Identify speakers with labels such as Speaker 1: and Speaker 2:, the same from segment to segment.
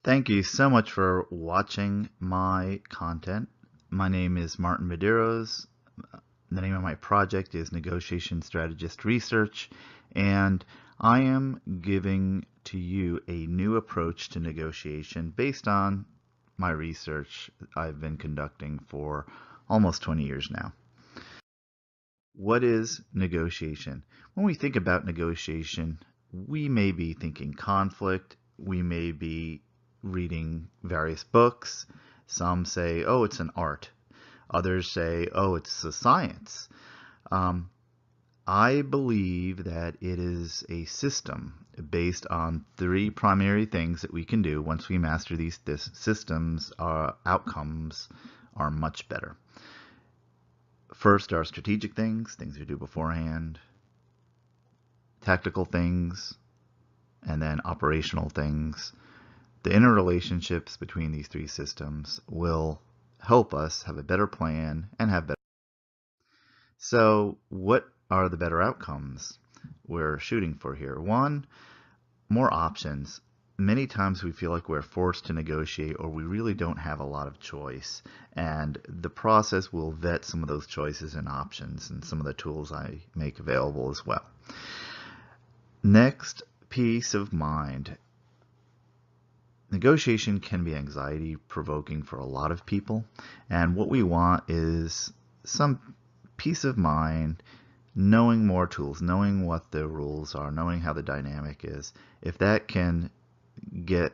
Speaker 1: Thank you so much for watching my content. My name is Martin Medeiros. The name of my project is Negotiation Strategist Research, and I am giving to you a new approach to negotiation based on my research I've been conducting for almost 20 years now. What is negotiation? When we think about negotiation, we may be thinking conflict, we may be reading various books. Some say, oh, it's an art. Others say, oh, it's a science. I believe that it is a system based on three primary things that we can do. Once we master these systems, our outcomes are much better. First are strategic things we do beforehand, tactical things, and then operational things. The interrelationships between these three systems will help us have a better plan and have better. So what are the better outcomes we're shooting for here? One, more options. Many times we feel like we're forced to negotiate or we really don't have a lot of choice, and the process will vet some of those choices and options and some of the tools I make available as well. Next, peace of mind. Negotiation can be anxiety provoking for a lot of people, and what we want is some peace of mind, knowing more tools, knowing what the rules are, knowing how the dynamic is. If that can get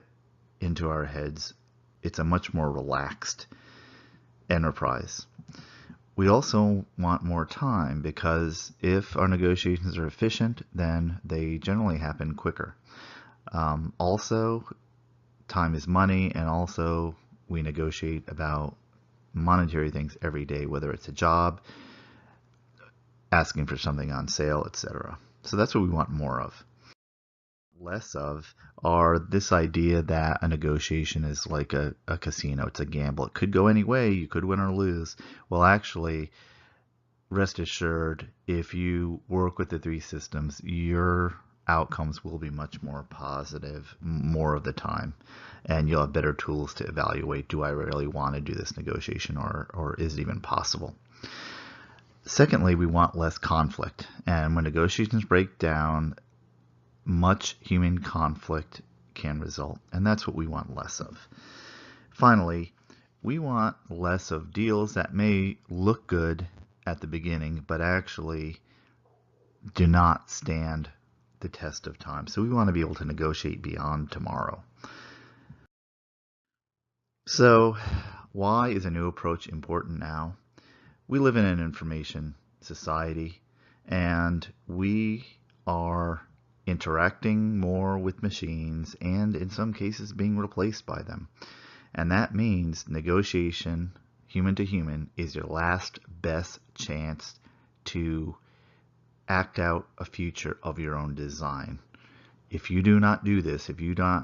Speaker 1: into our heads, it's a much more relaxed enterprise. We also want more time, because if our negotiations are efficient, then they generally happen quicker. Also, time is money, and also we negotiate about monetary things every day, whether it's a job, asking for something on sale, etc. So that's what we want more of. Less of are this idea that a negotiation is like a casino. It's a gamble. It could go any way. You could win or lose. Well, actually, rest assured, if you work with the three systems, your outcomes will be much more positive more of the time, and you'll have better tools to evaluate, do I really want to do this negotiation, or is it even possible? Secondly, we want less conflict, and when negotiations break down, much human conflict can result, and that's what we want less of. Finally, we want less of deals that may look good at the beginning but actually do not stand the test of time. So we want to be able to negotiate beyond tomorrow. So why is a new approach important now? We live in an information society, and we are interacting more with machines and in some cases being replaced by them. And that means negotiation, human to human, is your last best chance to act out a future of your own design. If you do not do this, if you do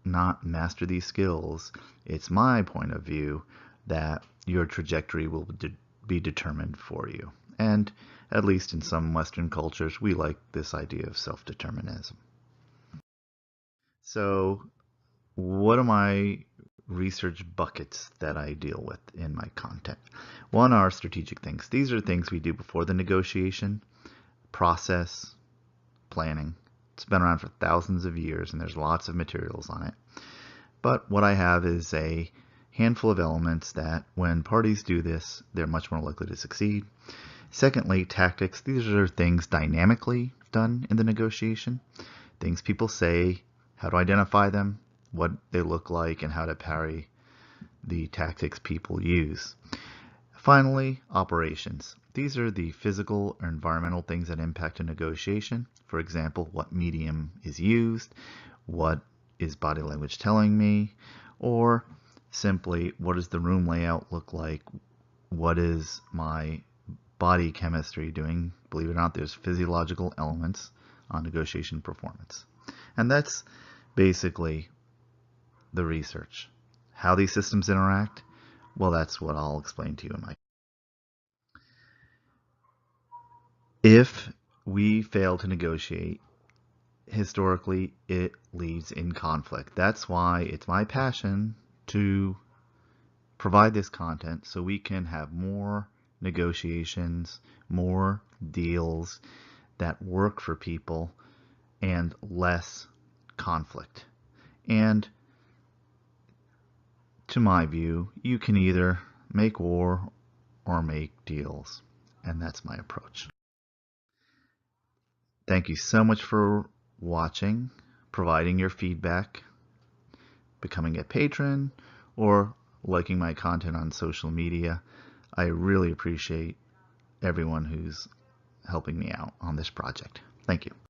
Speaker 1: not master these skills, it's my point of view that your trajectory will be determined for you. And at least in some Western cultures, we like this idea of self-determinism. So what are my research buckets that I deal with in my content? One are strategic things. These are things we do before the negotiation, process, planning. It's been around for thousands of years, and there's lots of materials on it. But what I have is a handful of elements that when parties do this, they're much more likely to succeed. Secondly, tactics. These are things dynamically done in the negotiation. Things people say, how to identify them, what they look like, and how to parry the tactics people use. Finally, operations. These are the physical or environmental things that impact a negotiation. For example, what medium is used, what is body language telling me, or simply what does the room layout look like, what is my body chemistry doing. Believe it or not, there's physiological elements on negotiation performance. And that's basically the research. How these systems interact, well, that's what I'll explain to you in my. If we fail to negotiate, historically it leads in conflict. That's why it's my passion to provide this content so we can have more negotiations, more deals that work for people, and less conflict. And to my view, you can either make war or make deals, and that's my approach. Thank you so much for watching, providing your feedback, becoming a patron, or liking my content on social media. I really appreciate everyone who's helping me out on this project. Thank you.